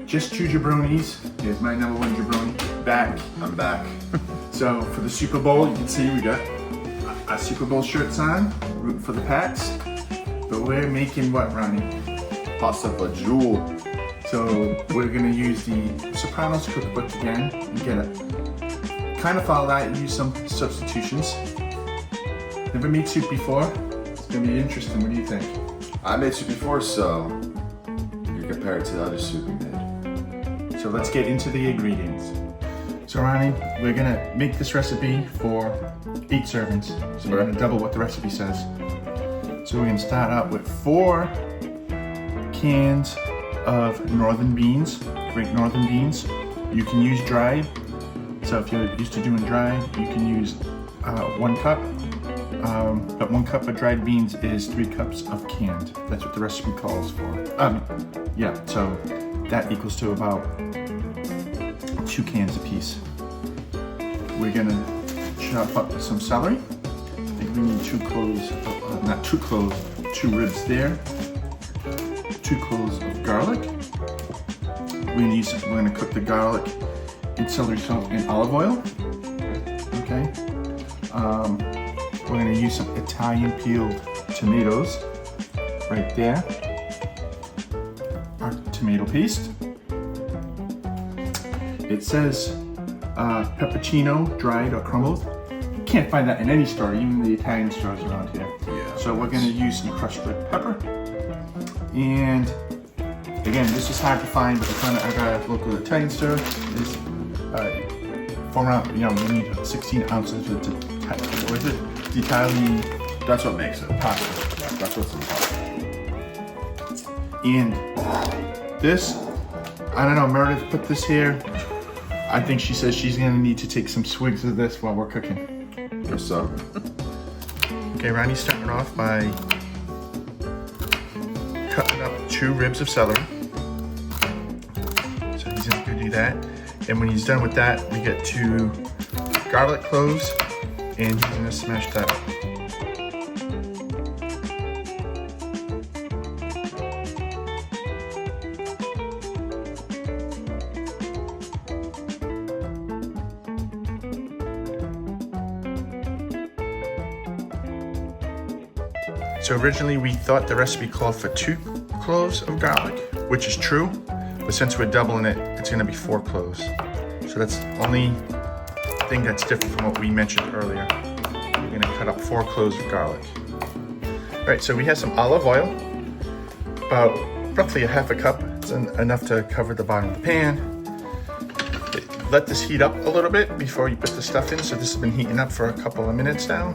just 2 jabronis. Here's my number 1 jabroni. Back. I'm back. So for the Super Bowl, you can see we got our Super Bowl shirts on, rooting for the Pats. But we're making what, Ronnie? Pasta Fagioli. So we're gonna use the Sopranos cookbook again and get it. Kind of follow that and use some substitutions. Never made soup before. It's gonna be interesting. What do you think? I made soup before, so you compare it to the other soup we made. So let's get into the ingredients. So Ronnie, we're gonna make this recipe for 8 servings. So we're gonna double what the recipe says. So we're gonna start out with 4 cans of northern beans, great northern beans. You can use dried. So if you're used to doing dried, you can use 1 cup. But 1 cup of dried beans is 3 cups of canned. That's what the recipe calls for. Yeah, so that equals to about 2 cans apiece. We're gonna chop up some celery. I think we need 2 cloves, not 2 cloves, 2 ribs there. 2 cloves of garlic. We're gonna cook the garlic in celery salt and olive oil. Okay. We're gonna use some Italian peeled tomatoes right there. Our tomato paste. It says pepperoncino, dried or crumbled. You can't find that in any store, even the Italian stores around here. Yeah. So we're gonna use some crushed red pepper. And again, this is hard to find, but I got a local Italian store. Is 4 ounce, you need 16 ounces of what is it? Duphily. That's what makes it. Pasta. Yeah, that's what's in pasta. And this, I don't know, Meredith put this here. I think she says she's gonna need to take some swigs of this while we're cooking. Or so. Okay, Ronnie's starting off by cutting up 2 ribs of celery. So he's gonna do that. And when he's done with that, we get 2 garlic cloves, and he's gonna smash that up. So originally we thought the recipe called for 2 cloves of garlic, which is true, but since we're doubling it, it's gonna be 4 cloves. So that's the only thing that's different from what we mentioned earlier. We're gonna cut up 4 cloves of garlic. All right, so we have some olive oil, about roughly a half a cup. It's enough to cover the bottom of the pan. Let this heat up a little bit before you put the stuff in. So this has been heating up for a couple of minutes now.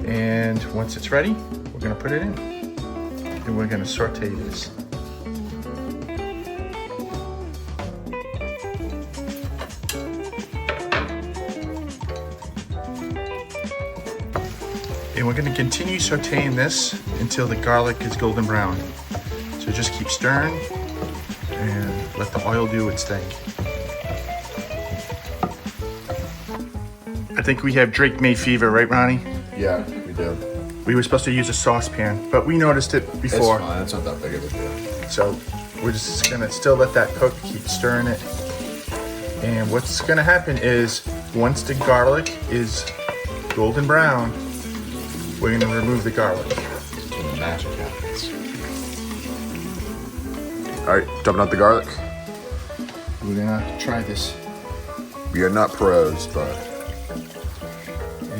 And once it's ready, we're gonna put it in. And we're gonna saute this. And we're gonna continue sauteing this until the garlic is golden brown. So just keep stirring and let the oil do its thing. I think we have Drake May fever, right, Ronnie? Yeah, we do. We were supposed to use a saucepan, but we noticed it before. It's fine, it's not that big of a deal. So we're just gonna still let that cook, keep stirring it. And what's gonna happen is once the garlic is golden brown, we're gonna remove the garlic. And magic happens. All right, dumping out the garlic. We're gonna try this. We are not pros, but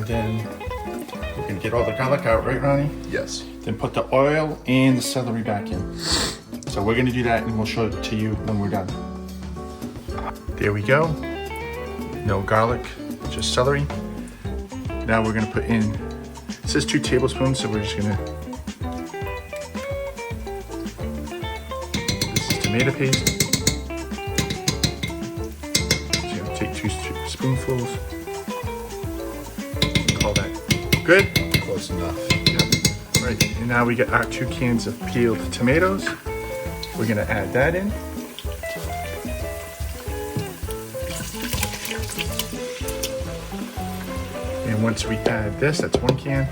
And then we can get all the garlic out, right, Ronnie? yes. Then put the oil and the celery back in. So we're gonna do that and we'll show it to you when we're done. There we go. No garlic, just celery. Now we're gonna put in, it says 2 tablespoons, so we're just gonna, this is tomato paste. So you're gonna take 2 spoonfuls. Call that good. Close enough. Right, and now we get our 2 cans of peeled tomatoes. We're gonna add that in. And once we add this, that's 1 can.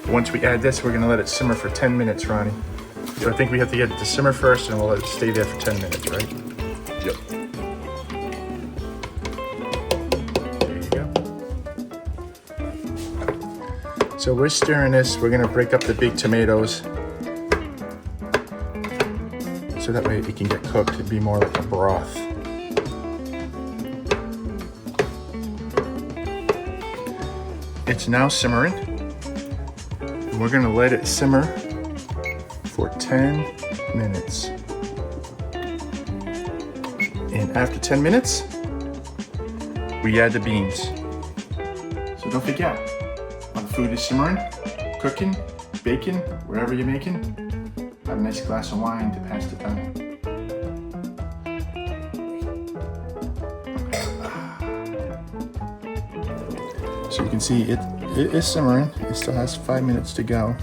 Once we add this, we're gonna let it simmer for 10 minutes, Ronnie. So I think we have to get it to simmer first and we'll let it stay there for 10 minutes, right? Yep. There you go. So we're stirring this. We're gonna break up the big tomatoes so that way it can get cooked and be more like a broth. It's now simmering. And we're gonna let it simmer for 10 minutes. And after 10 minutes, we add the beans. So don't forget, while the food is simmering, cooking, baking, wherever you're making, have a nice glass of wine to pass the time. So you can see it is simmering. It still has 5 minutes to go.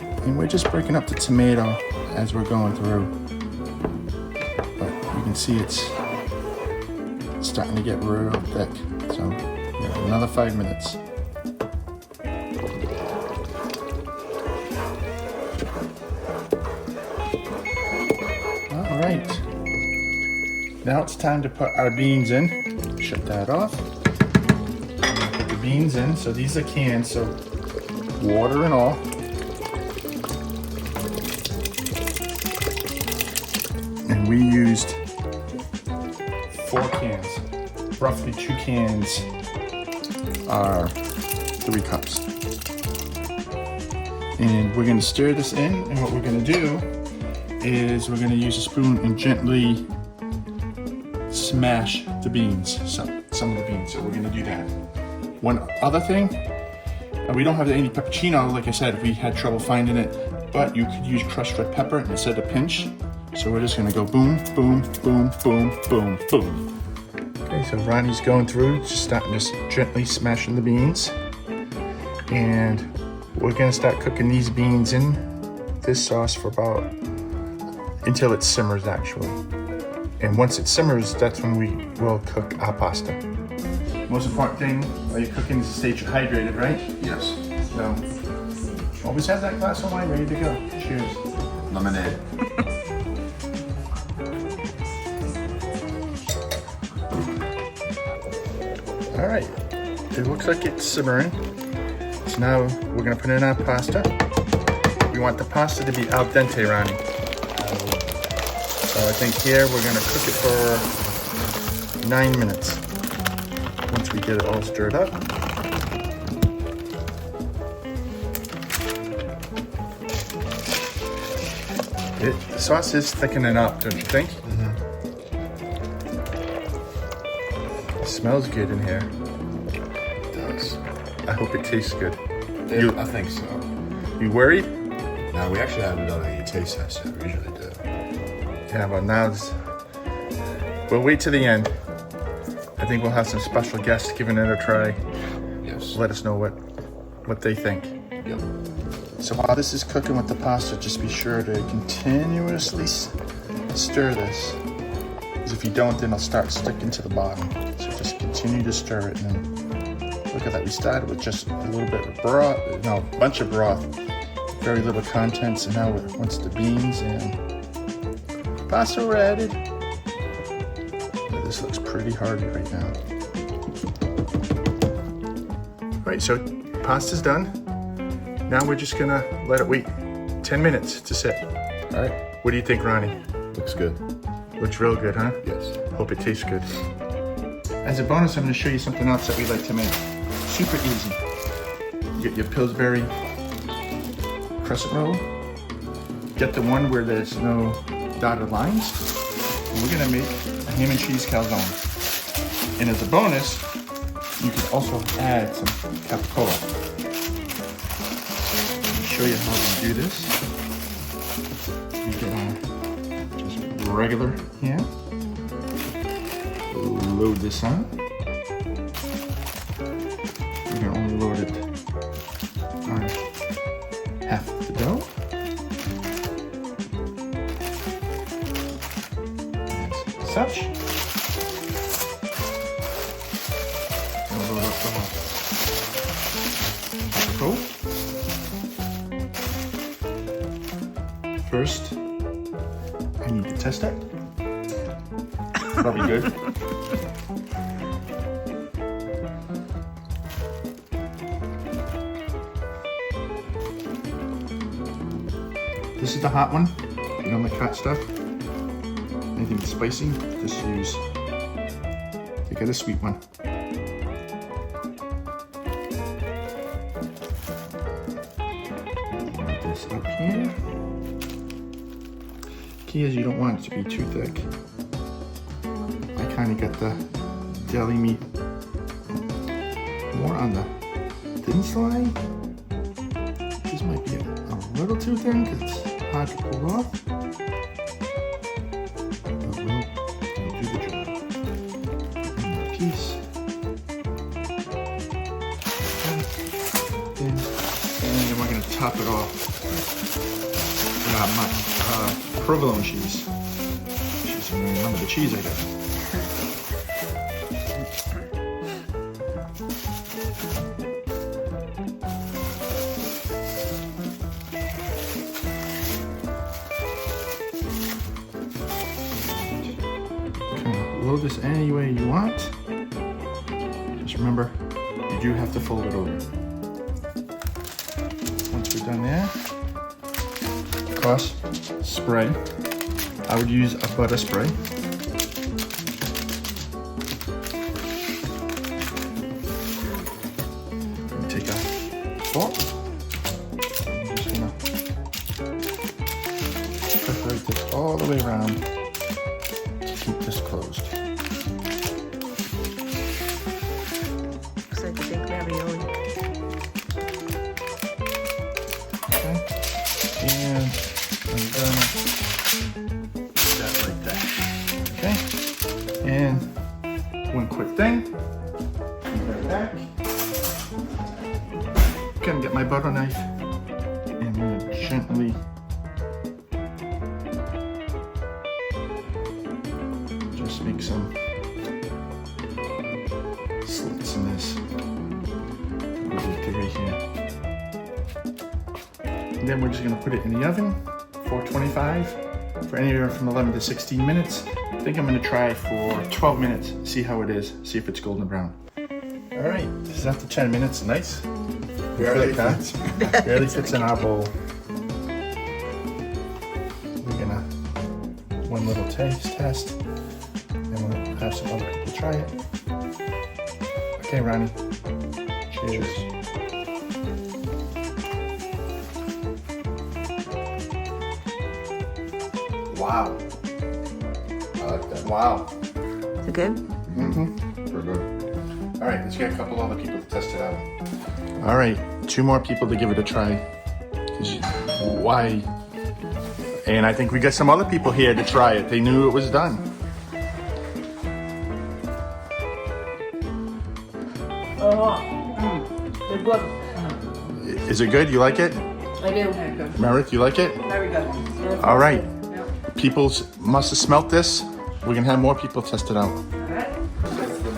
And we're just breaking up the tomato as we're going through. But you can see it's starting to get real thick. So we have another 5 minutes. All right. Now it's time to put our beans in. Shut that off. Put the beans in. So these are canned, so water and all. And we used 4 cans. Roughly 2 cans are 3 cups. And we're gonna stir this in, and what we're gonna do is we're gonna use a spoon and gently smash the beans, some of the beans. So we're gonna do that. One other thing, we don't have any peppercino, like I said, we had trouble finding it, but you could use crushed red pepper instead of pinch. So we're just gonna go boom, boom, boom, boom, boom, boom. Okay, so Ronnie's going through, just starting just gently smashing the beans. And we're gonna start cooking these beans in this sauce for until it simmers actually. And once it simmers, that's when we will cook our pasta. Most important thing while you're cooking is to stay hydrated, right? Yes. So always have that glass of wine ready to go. Cheers. Lemonade. All right, it looks like it's simmering. So now we're gonna put in our pasta. We want the pasta to be al dente, Ronnie. So I think here we're gonna cook it for 9 minutes. Once we get it all stirred up. The sauce is thickening up, don't you think? Mm-hmm. It smells good in here. It does. I hope it tastes good. I think so. You worried? No, we actually haven't done any taste tests yet. We usually do. Yeah, but now we'll wait to the end. I think we'll have some special guests giving it a try. Yes. Let us know what they think. Yep. So while this is cooking with the pasta, just be sure to continuously stir this. Because if you don't, then it'll start sticking to the bottom. So just continue to stir it. And then look at that. We started with just a little bit of broth, no, a bunch of broth, very little contents. And now once the beans and pasta were added, this looks pretty hearty right now. All right, so pasta's done. Now we're just gonna let it wait 10 minutes to sit. All right, what do you think, Ronnie? Looks good. Looks real good, huh? Yes. Hope it tastes good. As a bonus, I'm gonna show you something else that we like to make. Super easy. You get your Pillsbury crescent roll. Get the one where there's no dotted lines. And we're gonna make a ham and cheese calzone. And as a bonus, you can also add some capicola. Show you how to do this. You get just regular ham. Load this on. We're gonna only load it on half of the dough. As such. We'll load up the whole. First, I need to test it. Probably good. This is the hot one. You don't like hot stuff? Anything spicy? Just use. You get a sweet one. Put this up here. Key is you don't want it to be too thick. I kind of get the deli meat more on the thin side. This might be a little too thin because it's hard to pull off. But we'll do the job. And that piece. And then we're going to top it off with our provolone cheese. Jeez, I don't remember the cheese I got. Load this any way you want. Just remember, you do have to fold it over. Once we're done there, of course, spray. I would use a butter spray. Take a fork. I'm just gonna perforate this all the way around. Keep this closed. Looks like a big ravioli. Okay. And I'm gonna put that right there. Okay. And one quick thing. Put that back. Gonna get my butter knife and I'm gonna gently make some slits in this. Right here. And then we're just gonna put it in the oven, 425, for anywhere from 11 to 16 minutes. I think I'm gonna try for 12 minutes, see how it is, see if it's golden brown. All right, this is after 10 minutes. Nice. Barely Quick, huh? fits. Barely fits in our bowl. We're gonna one little taste test. And we'll have some other people try it. Okay, Ronnie. Cheers. Wow. I like that. Wow. Is it good? Mm-hmm. We're good. All right, let's get a couple other people to test it out. All right, 2 more people to give it a try. Why? And I think we got some other people here to try it. They knew it was done. It's good. Is it good? You like it? I do. Merrick, you like it? Very good. All right. People must have smelt this. We're gonna have more people test it out.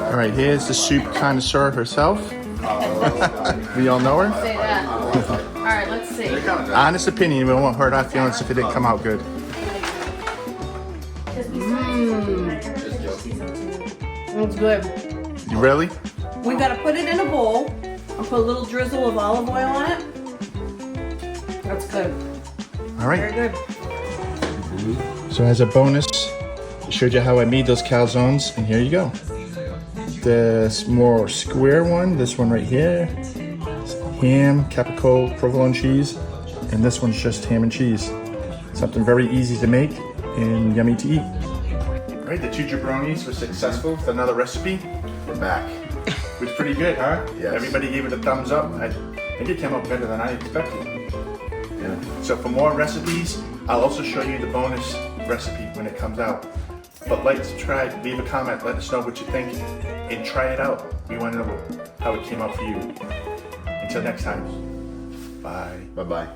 All right, here's the soup connoisseur herself. We all know her. Say that. All right, let's see. Honest opinion, we won't hurt our feelings if it didn't come out good. It's good. You really? We gotta put it in a bowl and put a little drizzle of olive oil on it. That's good. All Very right. good. So as a bonus, I showed you how I made those calzones, and here you go. This more square one, this one right here, ham, capicola, provolone cheese, and this one's just ham and cheese. Something very easy to make and yummy to eat. All right, the 2 jabronis were successful with another recipe. We're back. It was pretty good, huh? Yes. Everybody gave it a thumbs up. I think it came out better than I expected. Yeah. So for more recipes, I'll also show you the bonus recipe when it comes out. But like, subscribe, leave a comment, let us know what you think, and try it out. We want to know how it came out for you. Until next time, bye. Bye-bye.